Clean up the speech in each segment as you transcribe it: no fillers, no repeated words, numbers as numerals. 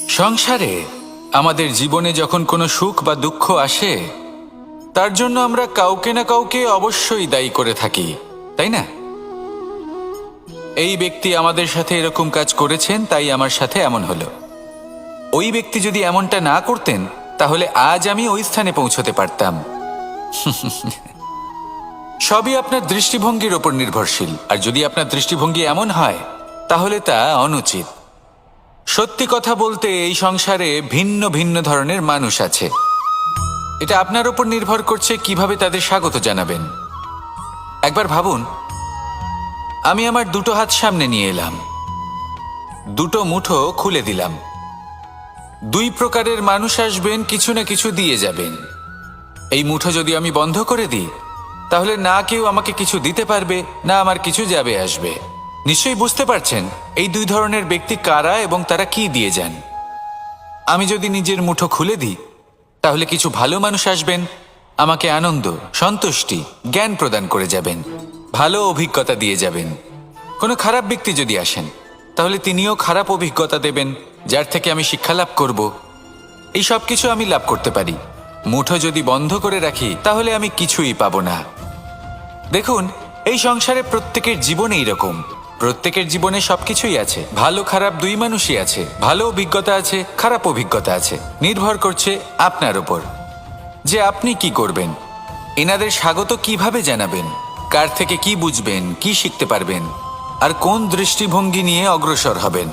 সংসারে আমাদের জীবনে যখন কোনো সুখ বা দুঃখ আসে, তার জন্য আমরা কাউকে না কাউকে অবশ্যই দায়ী করে থাকি, তাই না? এই ব্যক্তি আমাদের সাথে এরকম কাজ করেছেন, তাই আমার সাথে এমন হলো। ওই ব্যক্তি যদি এমনটা না করতেন, তাহলে আজ আমি ওই স্থানে পৌঁছতে পারতাম। সবই আপনার দৃষ্টিভঙ্গির ওপর নির্ভরশীল, আর যদি আপনার দৃষ্টিভঙ্গি এমন হয়, তাহলে তা অনুচিত। সত্যি কথা বলতে, এই সংসারে ভিন্ন ভিন্ন ধরনের মানুষ আছে। এটা আপনার উপর নির্ভর করছে কিভাবে তাদের স্বাগত জানাবেন। একবার ভাবুন, আমি আমার দুটো হাত সামনে নিয়ে এলাম, দুটো মুঠো খুলে দিলাম। দুই প্রকারের মানুষ আসবেন, কিছু না কিছু দিয়ে যাবেন। এই মুঠো যদি আমি বন্ধ করে দিই, তাহলে না কেউ আমাকে কিছু দিতে পারবে, না আমার কিছু যাবে আসবে। নিশ্চয়ই বুঝতে পারছেন এই দুই ধরনের ব্যক্তি কারা এবং তারা কি দিয়ে যান। আমি যদি নিজের মুঠো খুলে দিই, তাহলে কিছু ভালো মানুষ আসবেন, আমাকে আনন্দ, সন্তুষ্টি, জ্ঞান প্রদান করে যাবেন, ভালো অভিজ্ঞতা দিয়ে যাবেন। কোনো খারাপ ব্যক্তি যদি আসেন, তাহলে তিনিও খারাপ অভিজ্ঞতা দেবেন, যার থেকে আমি শিক্ষা লাভ করব। এই সব কিছু আমি লাভ করতে পারি। মুঠো যদি বন্ধ করে রাখি, তাহলে আমি কিছুই পাবো না। দেখুন, এই সংসারে প্রত্যেকের জীবনে এইরকম। প্রত্যেকের জীবনে সবকিছুই আছে, ভালো খারাপ দুই মানুষই আছে। ভালো অভিজ্ঞতা আছে, খারাপ অভিজ্ঞতা আছে। নির্ভর করছে আপনার উপর যে আপনি কি করবেন। এনাদের স্বাগত কিভাবে জানাবেন, কার থেকে কি বুঝবেন, কি শিখতে পারবেন, আর কোন দৃষ্টিভঙ্গি নিয়ে অগ্রসর হবেন।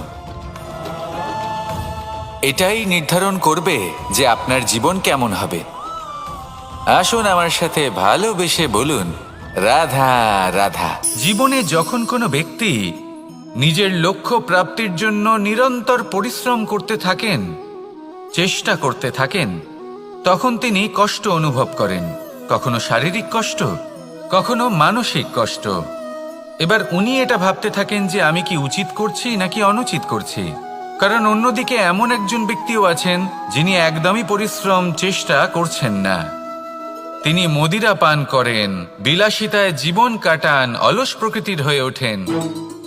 এটাই নির্ধারণ করবে যে আপনার জীবন কেমন হবে। আসুন আমার সাথে ভালোবেসে বলুন, রাধা রাধা। জীবনে যখন কোনো ব্যক্তি নিজের লক্ষ্য প্রাপ্তির জন্য নিরন্তর পরিশ্রম করতে থাকেন, চেষ্টা করতে থাকেন, তখন তিনি কষ্ট অনুভব করেন। কখনো শারীরিক কষ্ট, কখনো মানসিক কষ্ট। এবার উনি এটা ভাবতে থাকেন যে আমি কি উচিত করছি নাকি অনুচিত করছি। কারণ অন্যদিকে এমন একজন ব্যক্তিও আছেন যিনি একদমই পরিশ্রম, চেষ্টা করছেন না। তিনি মদিরা পান করেন, বিলাসিতায় জীবন কাটান, অলস প্রকৃতির হয়ে ওঠেন,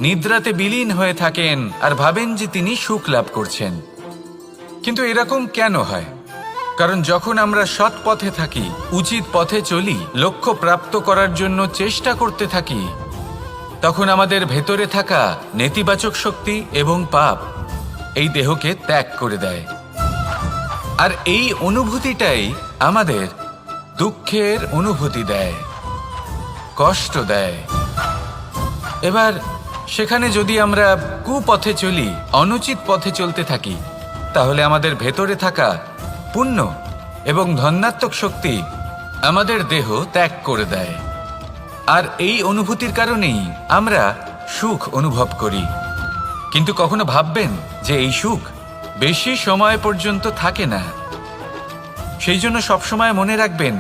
নিদ্রাতে বিলীন হয়ে থাকেন আর ভাবেন যে তিনি সুখ লাভ করছেন। কিন্তু এরকম কেন হয়? কারণ যখন আমরা সৎ পথে থাকি, উচিত পথে চলি, লক্ষ্য প্রাপ্ত করার জন্য চেষ্টা করতে থাকি, তখন আমাদের ভেতরে থাকা নেতিবাচক শক্তি এবং পাপ এই দেহকে ত্যাগ করে দেয়। আর এই অনুভূতিটাই আমাদের দুঃখের অনুভূতি দেয়, কষ্ট দেয়। এবার সেখানে যদি আমরা কুপথে চলি, অনুচিত পথে চলতে থাকি, তাহলে আমাদের ভেতরে থাকা পুণ্য এবং ধনাত্মক শক্তি আমাদের দেহ ত্যাগ করে দেয়। আর এই অনুভূতির কারণেই আমরা সুখ অনুভব করি। কিন্তু কখনো ভাববেন যে এই সুখ বেশি সময় পর্যন্ত থাকে না। সেই জন্য সবসময় মনে রাখবেন,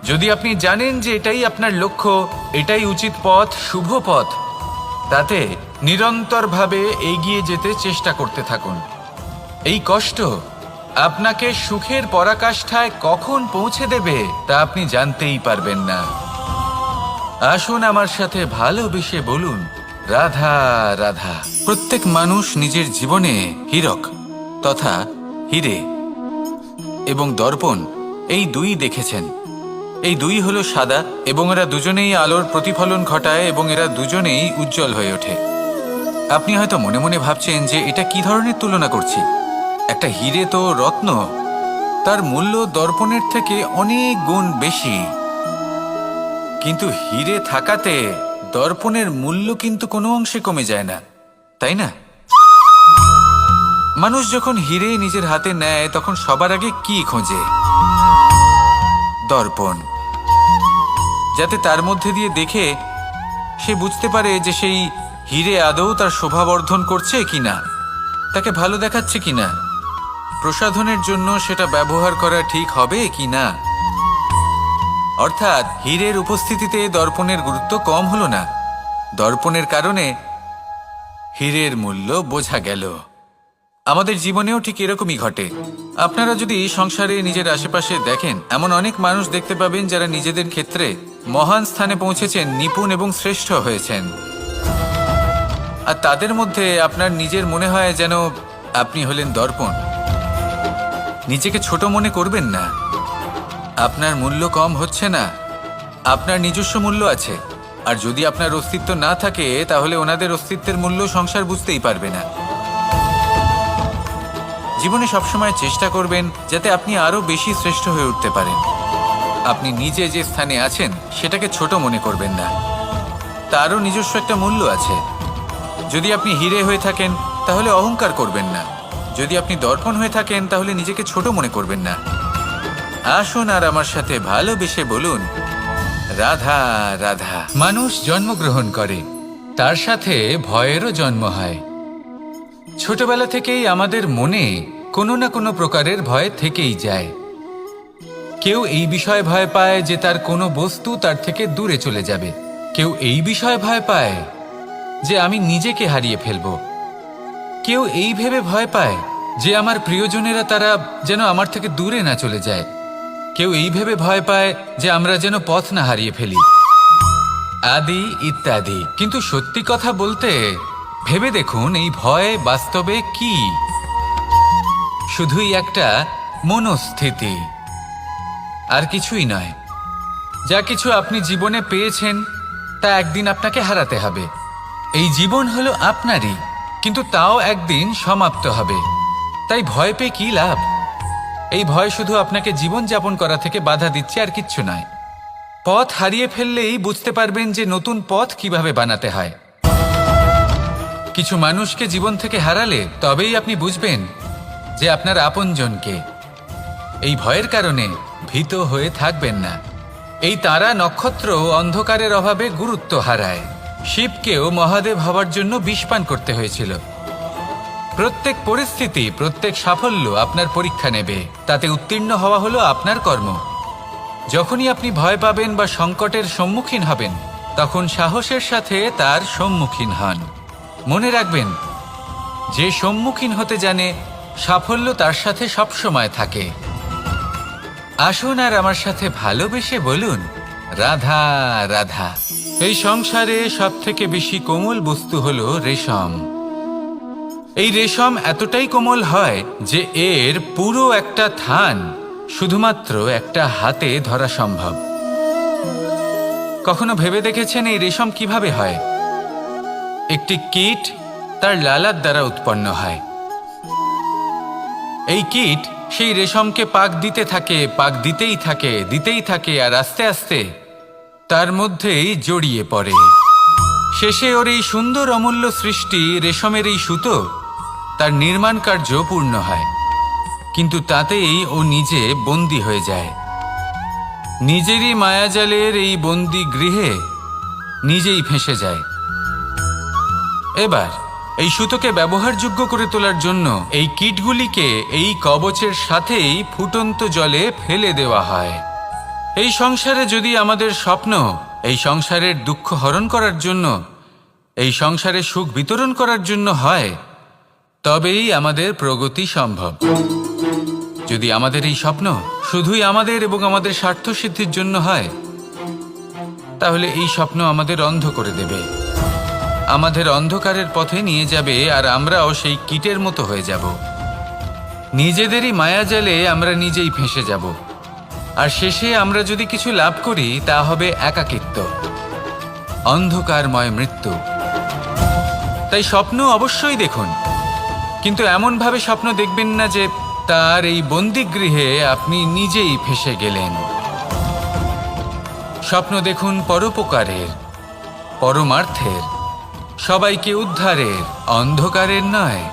যদি আপনি জানেন যে এটাই আপনার লক্ষ্য, এটাই উচিত পথ, শুভ পথ, তাতে নিরন্তরভাবে এগিয়ে যেতে চেষ্টা করতে থাকুন। এই কষ্ট আপনাকে সুখের পরাকাষ্ঠায় কখন পৌঁছে দেবে তা আপনি জানতেই পারবেন না। আসুন আমার সাথে ভালোবেসে বলুন, রাধা রাধা। প্রত্যেক মানুষ নিজের জীবনে হীরক তথা হীরে এবং দর্পণ এই দুই দেখেছেন। এই দুই হলো সাদা এবং এরা দুজনেই আলোর প্রতিফলন ঘটায় এবং এরা দুজনেই উজ্জ্বল হয়ে ওঠে। আপনি হয়তো মনে মনে ভাবছেন যে এটা কি ধরনের তুলনা করছি। একটা হীরে তো রত্ন, তার মূল্য দর্পণের থেকে অনেক গুণ বেশি। কিন্তু হীরে থাকাতে দর্পণের মূল্য কিন্তু কোনো অংশে কমে যায় না, তাই না? মানুষ যখন হীরে নিজের হাতে নেয়, তখন সবার আগে কি খোঁজে? দর্পণ, যাতে তার মধ্যে দিয়ে দেখে সে বুঝতে পারে যে সেই হীরে আদৌ তার শোভাবর্ধন করছে কিনা, তাকে ভালো দেখাচ্ছে কিনা, প্রসাধনের জন্য সেটা ব্যবহার করা ঠিক হবে কিনা। অর্থাৎ হীরের উপস্থিতিতে দর্পণের গুরুত্ব কম হলো না। দর্পণের কারণে হীরের মূল্য বোঝা গেল। আমাদের জীবনেও ঠিক এরকমই ঘটে। আপনারা যদি সংসারে নিজের আশেপাশে দেখেন, এমন অনেক মানুষ দেখতে পাবেন যারা নিজেদের ক্ষেত্রে মহান স্থানে পৌঁছেছেন, নিপুণ এবং শ্রেষ্ঠ হয়েছেন। আর তাদের মধ্যে আপনার নিজের মনে হয় যেন আপনি হলেন দর্পণ। নিজেকে ছোট মনে করবেন না। আপনার মূল্য কম হচ্ছে না, আপনার নিজস্ব মূল্য আছে। আর যদি আপনার অস্তিত্ব না থাকে তাহলে ওনাদের অস্তিত্বের মূল্য সংসার বুঝতেই পারবে না। জীবনে সবসময় চেষ্টা করবেন যাতে আপনি আরো বেশি শ্রেষ্ঠ হয়ে উঠতে পারেন। আপনি নিজে যে স্থানে আছেন সেটাকে ছোট মনে করবেন না, তারও নিজস্ব একটা মূল্য আছে। যদি আপনি হিরে হয়ে থাকেন তাহলে অহংকার করবেন না, যদি আপনি দর্পণ হয়ে থাকেন তাহলে নিজেকে ছোট মনে করবেন না। আসুন আর আমার সাথে ভালোবেসে বলুন, রাধা রাধা। মানুষ জন্মগ্রহণ করে, তার সাথে ভয়েরও জন্ম হয়। ছোটবেলা থেকেই আমাদের মনে কোনো না কোনো প্রকারের ভয় থেকেই যায়। কেউ এই বিষয়ে ভয় পায় যে তার কোনো বস্তু তার থেকে দূরে চলে যাবে। কেউ এই বিষয়ে ভয় পায় যে আমি নিজেকে হারিয়ে ফেলব। কেউ এই ভেবে ভয় পায় যে আমার প্রিয়জনেরা তারা যেন আমার থেকে দূরে না চলে যায়। কেউ এই ভেবে ভয় পায় যে আমরা যেন পথ না হারিয়ে ফেলি, আদি ইত্যাদি। কিন্তু সত্যি কথা বলতে ভেবে দেখুন, এই ভয় বাস্তবে কি? শুধুই একটা মনস্থিতি, আর কিছুই নয়। যা কিছু আপনি জীবনে পেয়েছেন তা একদিন আপনাকে হারাতে হবে। এই জীবন হলো আপনারই, কিন্তু তাও একদিন সমাপ্ত হবে। তাই ভয় পেয়ে কি লাভ? এই ভয় শুধু আপনাকে জীবন যাপন করা থেকে বাধা দিচ্ছে, আর কিচ্ছু নয়। পথ হারিয়ে ফেললেই বুঝতে পারবেন যে নতুন পথ কিভাবে বানাতে হয়। কিছু মানুষকে জীবন থেকে হারালে তবেই আপনি বুঝবেন যে আপনার আপনজনকে। এই ভয়ের কারণে ভীত হয়ে থাকবেন না। এই তারা নক্ষত্র অন্ধকারের অভাবে গুরুত্ব হারায়। শিবকেও মহাদেব হওয়ার জন্য বিষপান করতে হয়েছিল। প্রত্যেক পরিস্থিতি, প্রত্যেক সাফল্য আপনার পরীক্ষা নেবে, তাতে উত্তীর্ণ হওয়া হলো আপনার কর্ম। যখনই আপনি ভয় পাবেন বা সংকটের সম্মুখীন হবেন, তখন সাহসের সাথে তার সম্মুখীন হন। মনে রাখবেন, যে সম্মুখীন হতে জানে সাফল্য তার সাথে সবসময় থাকে। আসুন আর আমার সাথে ভালোবেসে বলুন, রাধা রাধা। এই সংসারে সব থেকে বেশি কোমল বস্তু হলো রেশম। এই রেশম এতটাই কোমল হয় যে এর পুরো একটা থান শুধুমাত্র একটা হাতে ধরা সম্ভব। কখনো ভেবে দেখেছেন এই রেশম কিভাবে হয়? একটি কীট তার লালার দ্বারা উৎপন্ন হয়। এই কীট সেই রেশমকে পাক দিতে থাকে, পাক দিতেই থাকে, আর আস্তে আস্তে তার মধ্যেই জড়িয়ে পড়ে। শেষে ওর এই সুন্দর অমূল্য সৃষ্টি রেশমের এই সুতো, তার নির্মাণ কার্য পূর্ণ হয়। কিন্তু তাতেই ও নিজে বন্দী হয়ে যায়। নিজেরই মায়াজালের এই বন্দী গৃহে নিজেই ফেঁসে যায়। এবার এই সুতোকে ব্যবহারযোগ্য করে তোলার জন্য এই কীটগুলিকে এই কবচের সাথেই ফুটন্ত জলে ফেলে দেওয়া হয়। এই সংসারে যদি আমাদের স্বপ্ন এই সংসারের দুঃখ হরণ করার জন্য, এই সংসারে সুখ বিতরণ করার জন্য হয়, তবেই আমাদের প্রগতি সম্ভব। যদি আমাদের এই স্বপ্ন শুধুই আমাদের এবং আমাদের স্বার্থ সিদ্ধির জন্য হয়, তাহলে এই স্বপ্ন আমাদের অন্ধ করে দেবে, আমাদের অন্ধকারের পথে নিয়ে যাবে, আর আমরাও সেই কীটের মতো হয়ে যাব। নিজেদেরই মায়াজালে আমরা নিজেই ফেঁসে যাব, আর শেষে আমরা যদি কিছু লাভ করি তা হবে একাকিত্ব, অন্ধকারময় মৃত্যু। তাই স্বপ্ন অবশ্যই দেখুন, কিন্তু এমনভাবে স্বপ্ন দেখবেন না যে তার এই বন্দিগৃহে আপনি নিজেই ফেঁসে গেলেন। স্বপ্ন দেখুন পরোপকারের, পরমার্থের, সবাইকে উদ্ধারের, অন্ধকারের নয়।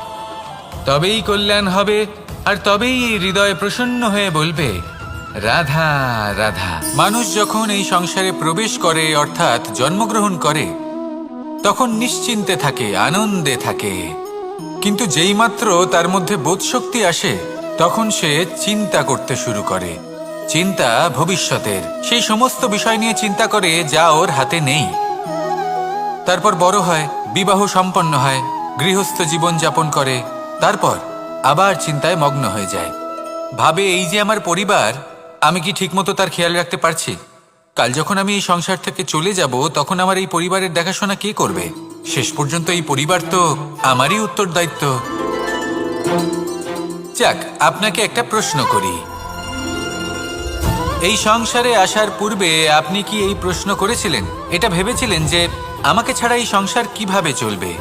তবেই কল্যাণ হবে, আর তবেই এই হৃদয় প্রসন্ন হয়ে বলবে, রাধা রাধা। মানুষ যখন এই সংসারে প্রবেশ করে, অর্থাৎ জন্মগ্রহণ করে, তখন নিশ্চিন্তে থাকে, আনন্দে থাকে। কিন্তু যেইমাত্র তার মধ্যে বোধশক্তি আসে, তখন সে চিন্তা করতে শুরু করে। চিন্তা ভবিষ্যতের, সেই সমস্ত বিষয় নিয়ে চিন্তা করে যা ওর হাতে নেই। তারপর বড় হয়, বিবাহ সম্পন্ন হয়, গৃহস্থ জীবন যাপন করে, তারপর আবার চিন্তায় মগ্ন হয়ে যায়। ভাবে, এই যে আমার পরিবার, আমি কি ঠিকমতো তার খেয়াল রাখতে পারছি? কাল যখন আমি এই সংসার থেকে চলে যাব, তখন আমার এই পরিবারের দেখাশোনা কে করবে? শেষ পর্যন্ত এই পরিবার তো আমারই উত্তরদায়িত্ব। যাক, আপনাকে একটা প্রশ্ন করি। এই সংসারে আসার পূর্বে আপনি কি এই প্রশ্ন করেছিলেন, এটা ভেবেছিলেন যে আমাকে ছাড়া এই সংসার কিভাবে চলবে?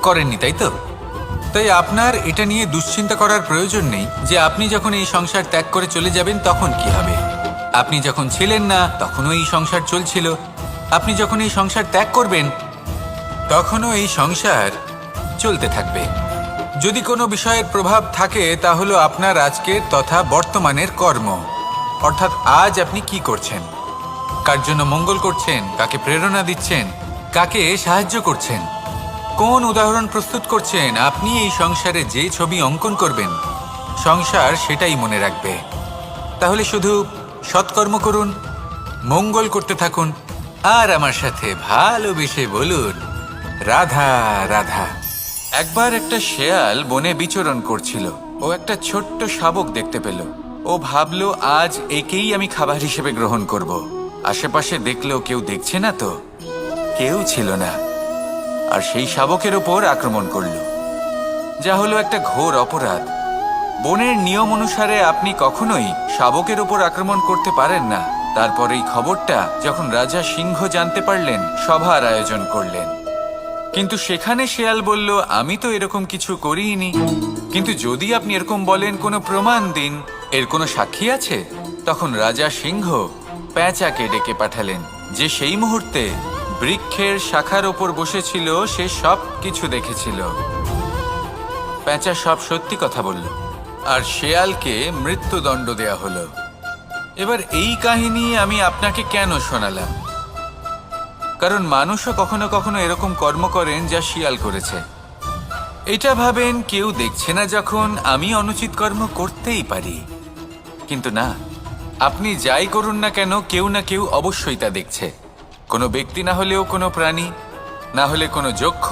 করেননি, তাই তো? তাই আপনার এটা নিয়ে দুশ্চিন্তা করার প্রয়োজন নেই যে আপনি যখন এই সংসার ত্যাগ করে চলে যাবেন তখন কি হবে। আপনি যখন ছিলেন না তখনও এই সংসার চলছিল, আপনি যখন এই সংসার ত্যাগ করবেন তখনও এই সংসার চলতে থাকবে। যদি কোনো বিষয়ের প্রভাব থাকে তা হলো আপনার আজকের তথা বর্তমানের কর্ম, অর্থাৎ আজ আপনি কি করছেন, কার জন্য মঙ্গল করছেন, কাকে প্রেরণা দিচ্ছেন, কাকে সাহায্য করছেন, কোন উদাহরণ প্রস্তুত করছেন। আপনি এই সংসারে যে ছবি অঙ্কন করবেন সংসার সেটাই মনে রাখবে। তাহলে শুধু সৎকর্ম করুন, মঙ্গল করতে থাকুন, আর আমার সাথে ভালোবেসে বলুন রাধা রাধা। একবার একটা শেয়াল বনে বিচরণ করছিল। ও একটা ছোট্ট শাবক দেখতে পেল। ও ভাবলো আজ একেই আমি খাবার হিসেবে গ্রহণ করব। আশেপাশে দেখলো কেউ দেখছে না, তো কেউ ছিল না, আর সেই শাবকের ওপর আক্রমণ করল, যা হলো একটা ঘোর অপরাধ। বনের নিয়ম অনুসারে আপনি কখনোই শাবকের ওপর আক্রমণ করতে পারেন না। তারপর এই খবরটা যখন রাজা সিংহ জানতে পারলেন, সভার আয়োজন করলেন। কিন্তু সেখানে শেয়াল বলল, আমি তো এরকম কিছু করিনি। কিন্তু যদি আপনি এরকম বলেন, কোনো প্রমাণ দিন, এর কোনো সাক্ষী আছে? তখন রাজা সিংহ পেঁচাকে ডেকে পাঠালেন, যে সেই মুহূর্তে বৃক্ষের শাখার ওপর বসেছিল, সে সব কিছু দেখেছিল। পেঁচা সব সত্যি কথা বলল, আর শেয়ালকে মৃত্যুদণ্ড দেয়া হলো। এবার এই কাহিনী আমি আপনাকে কেন শোনালাম? কারণ মানুষও কখনো কখনো এরকম কর্ম করেন যা শিয়াল করেছে। এটা ভাবেন কেউ দেখছে না, যখন আমি অনুচিত কর্ম করতেই পারি। কিন্তু না, আপনি যাই করুন না কেন, কেউ না কেউ অবশ্যই তা দেখছে। কোনো ব্যক্তি না হলেও কোনো প্রাণী, না হলে কোনো যক্ষ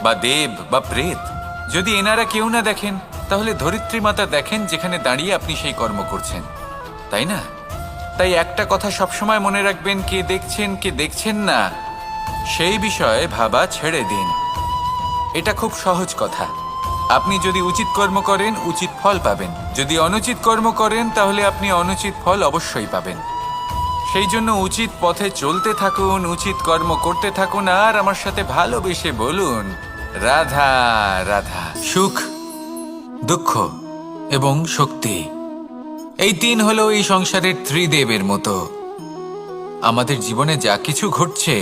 বা দেব বা প্রেত। যদি এনারা কেউ না দেখেন, তাহলে ধরিত্রী মাতা দেখেন, যেখানে দাঁড়িয়ে আপনি সেই কর্ম করছেন, তাই না? তাই একটা কথা সবসময় মনে রাখবেন, কে দেখছেন কে দেখছেন না সেই বিষয়ে ভাবা ছেড়ে দিন। এটা খুব সহজ কথা। আপনি যদি উচিত কর্ম করেন, উচিত ফল পাবেন। যদি অনুচিত কর্ম করেন, তাহলে আপনি অনুচিত ফল অবশ্যই পাবেন। সেই জন্য উচিত পথে চলতে থাকুন, উচিত কর্ম করতে থাকুন, আর আমার সাথে ভালোবেসে বলুন রাধা রাধা। সুখ, দুঃখ এবং শক্তি, এই তিন হলো এই সংসারের ত্রিদেবের মতো। আমাদের জীবনে যা কিছু ঘটছে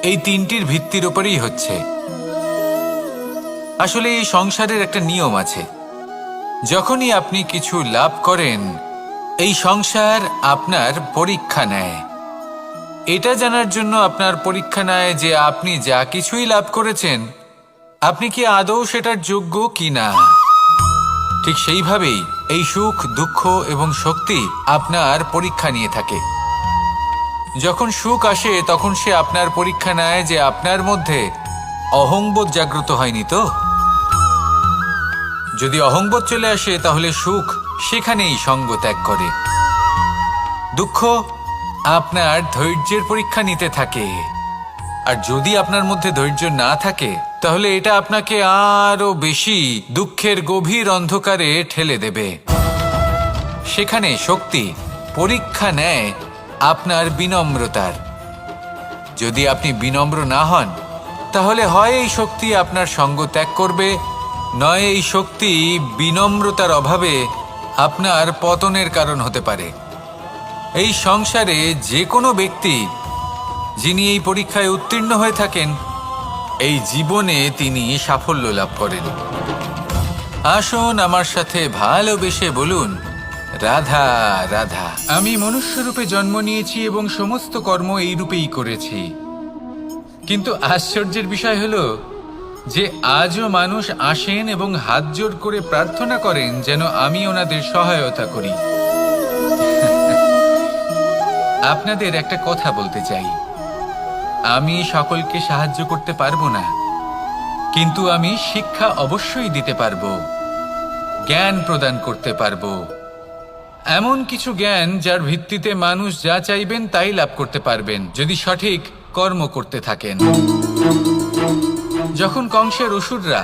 এই তিনটির ভিত্তির উপরেই হচ্ছে। আসলে এই সংসারের একটা নিয়ম আছে, যখনই আপনি কিছু লাভ করেন, এই সংসার আপনার পরীক্ষা নেয়। এটা জানার জন্য আপনার পরীক্ষা নেয় যে আপনি যা কিছুই লাভ করেছেন, আপনি কি আদৌ সেটার যোগ্য কি না। ঠিক সেইভাবেই এই সুখ, দুঃখ এবং শক্তি আপনার পরীক্ষা নিয়ে থাকে। যখন সুখ আসে, তখন সে আপনার পরীক্ষা নেয় যে আপনার মধ্যে অহংবোধ জাগ্রত হয়নি তো। যদি অহংবোধ চলে আসে, তাহলে সুখ সেখানেই সঙ্গ ত্যাগ করে। দুঃখ আপনার ধৈর্যের পরীক্ষা নিতে থাকে, আর যদি আপনার মধ্যে ধৈর্য না থাকে, তাহলে এটা আপনাকে আরো বেশি দুঃখের গভীর অন্ধকারে ঠেলে দেবে। সেখানে শক্তি পরীক্ষা নেয় আপনার বিনম্রতার। যদি আপনি বিনম্র না হন, তাহলে হয় এই শক্তি আপনার সঙ্গ ত্যাগ করবে, নয় এই শক্তি বিনম্রতার অভাবে আপনার পতনের কারণ হতে পারে। এই সংসারে যে কোনো ব্যক্তি যিনি এই পরীক্ষায় উত্তীর্ণ হয়ে থাকেন, এই জীবনে তিনি সাফল্য লাভ করেন। আসুন আমার সাথে ভালোবেসে বলুন রাধা রাধা। আমি মনুষ্য রূপে জন্ম নিয়েছি এবং সমস্ত কর্ম এই রূপেই করেছি। কিন্তু আশ্চর্যের বিষয় হলো যে আজও মানুষ আসেন এবং হাত জোড় করে প্রার্থনা করেন যেন আমি ওনাদের সহায়তা করি। আপনাদের একটা কথা বলতে চাই, আমি সকলকে সাহায্য করতে পারবো না, কিন্তু আমি শিক্ষা অবশ্যই দিতে পারবো, জ্ঞান প্রদান করতে পারবো। এমন কিছু জ্ঞান যার ভিত্তিতে মানুষ যা চাইবেন তাই লাভ করতে পারবেন, যদি সঠিক কর্ম করতে থাকেন। যখন কংসের অসুররা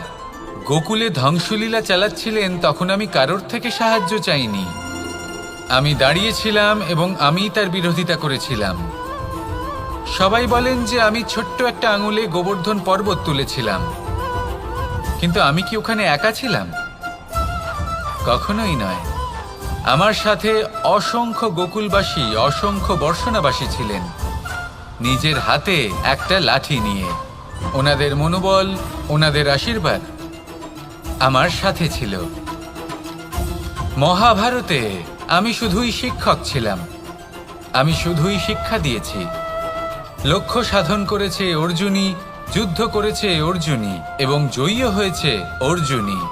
গোকুলে ধ্বংসলীলা চালাচ্ছিলেন তখন আমি কারোর থেকে সাহায্য চাইনি। আমি দাঁড়িয়েছিলাম এবং আমি তার বিরোধিতা করেছিলাম। সবাই বলেন যে আমি ছোট্ট একটা আঙুলে গোবর্ধন পর্বত তুলেছিলাম, কিন্তু আমি কি ওখানে একা ছিলাম? কখনোই নয়। আমার সাথে অসংখ্য গোকুলবাসী, অসংখ্য বর্ষণাবাসী ছিলেন, নিজের হাতে একটা লাঠি নিয়ে। ওনাদের মনোবল, ওনাদের আশীর্বাদ আমার সাথে ছিল। মহাভারতে আমি শুধুই শিক্ষক ছিলাম, আমি শুধুই শিক্ষা দিয়েছি। লক্ষ্য সাধন করেছে অর্জুনই, যুদ্ধ করেছে অর্জুনই এবং জয়ীও হয়েছে অর্জুনই।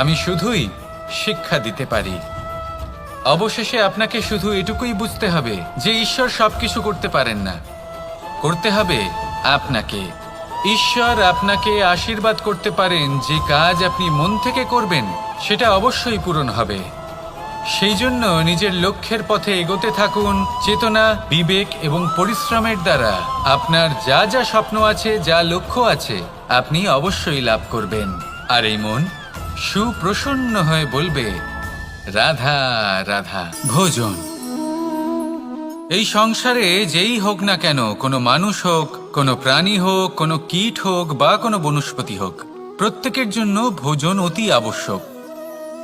আমি শুধুই শিক্ষা দিতে পারি। অবশেষে আপনাকে শুধু এটুকুই বুঝতে হবে যে ঈশ্বর সবকিছু করতে পারেন না, করতে হবে আপনাকে। ঈশ্বর আপনাকে আশীর্বাদ করতে পারেন, যে কাজ আপনি মন থেকে করবেন সেটা অবশ্যই পূরণ হবে। সেই জন্য নিজের লক্ষ্যের পথে এগোতে থাকুন, চেতনা, বিবেক এবং পরিশ্রমের দ্বারা আপনার যা যা স্বপ্ন আছে, যা লক্ষ্য আছে, আপনি অবশ্যই লাভ করবেন। আর এই মন সুপ্রসন্ন হয়ে বলবে, রাধা রাধা। ভোজন। এই সংসারে যেই হোক না কেন, কোনো মানুষ হোক, কোনো প্রাণী হোক, কোনো কীট হোক বা কোনো বনস্পতি হোক, প্রত্যেকের জন্য ভোজন অতি আবশ্যক।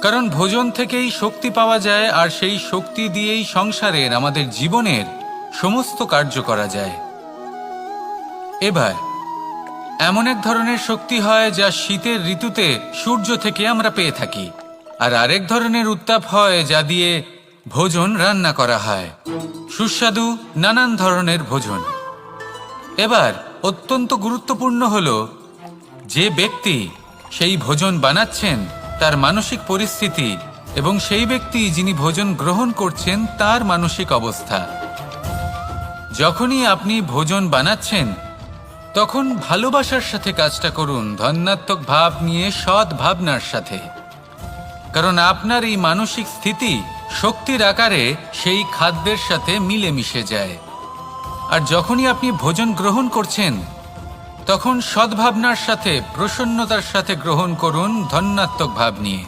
কারণ ভোজন থেকেই শক্তি পাওয়া যায়, আর সেই শক্তি দিয়েই সংসারের, আমাদের জীবনের সমস্ত কার্য করা যায়। এবার এমন এক ধরনের শক্তি হয় যা শীতের ঋতুতে সূর্য থেকে আমরা পেয়ে থাকি, আর আরেক ধরনের উত্তাপ হয় যা দিয়ে ভোজন রান্না করা হয়, সুস্বাদু নানান ধরনের ভোজন। এবার অত্যন্ত গুরুত্বপূর্ণ হলো যে ব্যক্তি সেই ভোজন বানাচ্ছেন তার মানসিক পরিস্থিতি এবং সেই ব্যক্তি যিনি ভোজন গ্রহণ করছেন তার মানসিক অবস্থা। যখনই আপনি ভোজন বানাচ্ছেন তখন ভালোবাসার সাথে কাজটা করুন, ধন্যাত্মক ভাব নিয়ে, সৎ ভাবনার সাথে। কারণ আপনার এই মানসিক স্থিতি শক্তির আকারে সেই খাদ্যের সাথে মিলে মিশে যায়। আর যখনই আপনি ভোজন গ্রহণ করছেন তখন সদ্ভাবনার সাথে, প্রসন্নতার সাথে গ্রহণ করুন, ধন্যাত্মক ভাব নিয়ে।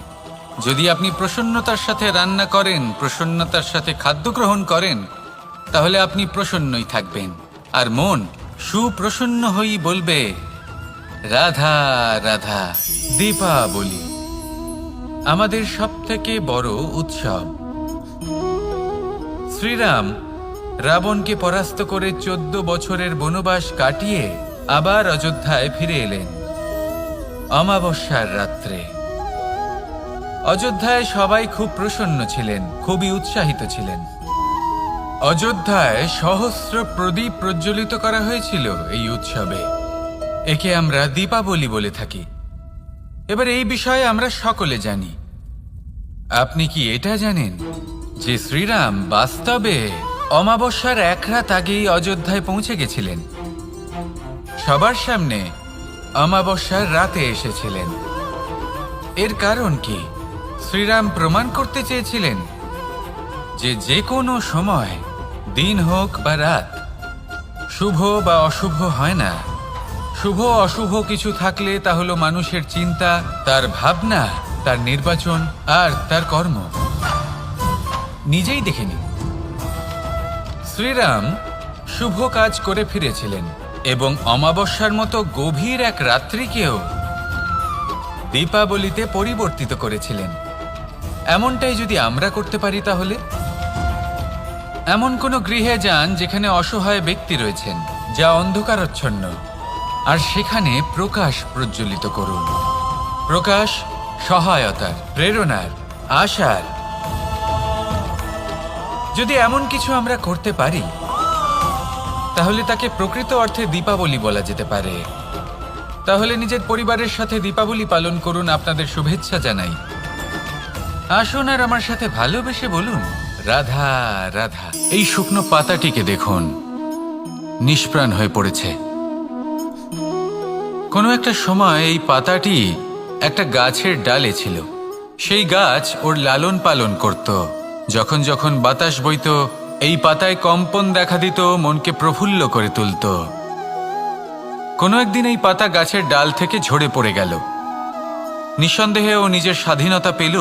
যদি আপনি প্রসন্নতার সাথে রান্না করেন, প্রসন্নতার সাথে খাদ্য গ্রহণ করেন, তাহলে আপনি প্রসন্নই থাকবেন। আর মন সুপ্রসন্ন হয়েই বলবে, রাধা রাধা। দীপাবলি আমাদের সবথেকে বড় উৎসব। শ্রীরাম রাবণকে পরাস্ত করে 14 বছরের বনবাস কাটিয়ে আবার অযোধ্যায় ফিরে এলেন অমাবস্যার রাত্রে। অযোধ্যায় সবাই খুব প্রসন্ন ছিলেন, খুবই উৎসাহিত ছিলেন। অযোধ্যায় সহস্র প্রদীপ প্রজ্বলিত করা হয়েছিল এই উৎসবে। একে আমরা দীপাবলি বলে থাকি। এবার এই বিষয়ে আমরা সকলে জানি। আপনি কি এটা জানেন যে শ্রীরাম বাস্তবে অমাবস্যার এক রাত আগেই অযোধ্যায় পৌঁছে গেছিলেন? সবার সামনে অমাবস্যার রাতে এসেছিলেন। এর কারণ কি? শ্রীরাম প্রমাণ করতে চেয়েছিলেন যে যে কোনো সময়, দিন হোক বা রাত, শুভ বা অশুভ হয় না। শুভ অশুভ কিছু থাকলে তা হলো মানুষের চিন্তা, তার ভাবনা, তার নির্বাচন আর তার কর্ম। নিজেই দেখে নিন, শ্রীরাম শুভ কাজ করে ফিরেছিলেন এবং অমাবস্যার মতো গভীর এক রাত্রিকেও দীপাবলিতে পরিবর্তিত করেছিলেন। এমনটাই যদি আমরা করতে পারি, তাহলে এমন কোনো গৃহে যান যেখানে অসহায় ব্যক্তি রয়েছেন, যা অন্ধকারাচ্ছন্ন, আর সেখানে প্রকাশ প্রজ্বলিত করুন। প্রকাশ সহায়তার, প্রেরণার, আশার। যদি এমন কিছু আমরা করতে পারি তাহলে তাকে প্রকৃত অর্থে দীপাবলি বলা যেতে পারে। তাহলে নিজের পরিবারের সাথে দীপাবলি পালন করুন। আপনাদের শুভেচ্ছা জানাই। আসুন আর আমার সাথে ভালোবেসে বলুন, রাধা রাধা। এই শুকনো পাতাটিকে দেখুন, নিষ্প্রাণ হয়ে পড়েছে। কোনো একটা সময় এই পাতাটি একটা গাছের ডালে ছিল। সেই গাছ ওর লালন পালন করত। যখন যখন বাতাস বইত, এই পাতায় কম্পন দেখা দিত, মনকে প্রফুল্ল করে তুলত। কোনো একদিন এই পাতা গাছের ডাল থেকে ঝরে পড়ে গেল। নিঃসন্দেহে ও নিজের স্বাধীনতা পেল,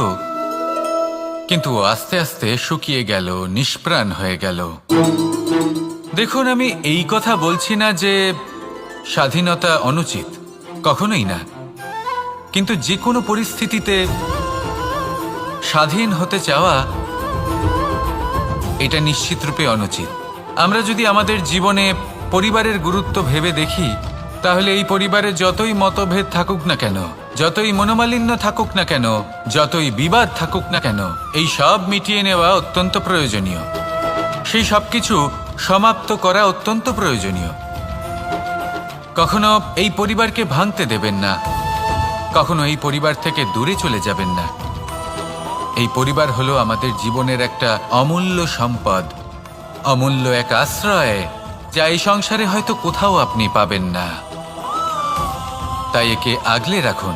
কিন্তু আস্তে আস্তে শুকিয়ে গেল, নিষ্প্রাণ হয়ে গেল। দেখুন, আমি এই কথা বলছি না যে স্বাধীনতা অনুচিত, কখনোই না। কিন্তু যে কোনো পরিস্থিতিতে স্বাধীন হতে চাওয়া এটা নিশ্চিতরূপে অনুচিত। আমরা যদি আমাদের জীবনে পরিবারের গুরুত্ব ভেবে দেখি, তাহলে এই পরিবারে যতই মতভেদ থাকুক না কেন, যতই মনোমালিন্য থাকুক না কেন, যতই বিবাদ থাকুক না কেন, এই সব মিটিয়ে নেওয়া অত্যন্ত প্রয়োজনীয়। সেই সব কিছু সমাপ্ত করা অত্যন্ত প্রয়োজনীয়। কখনো এই পরিবারকে ভাঙতে দেবেন না, কখনো এই পরিবার থেকে দূরে চলে যাবেন না। এই পরিবার হলো আমাদের জীবনের একটা অমূল্য সম্পদ, অমূল্য এক আশ্রয়, যা এই সংসারে হয়তো কোথাও আপনি পাবেন না। তাই একে আগলে রাখুন।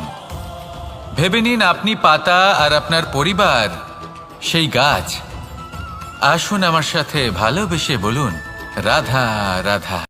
ভেবে নিন আপনি পাতা আর আপনার পরিবার সেই গাছ। আসুন আমার সাথে ভালোবেসে বলুন, রাধা রাধা।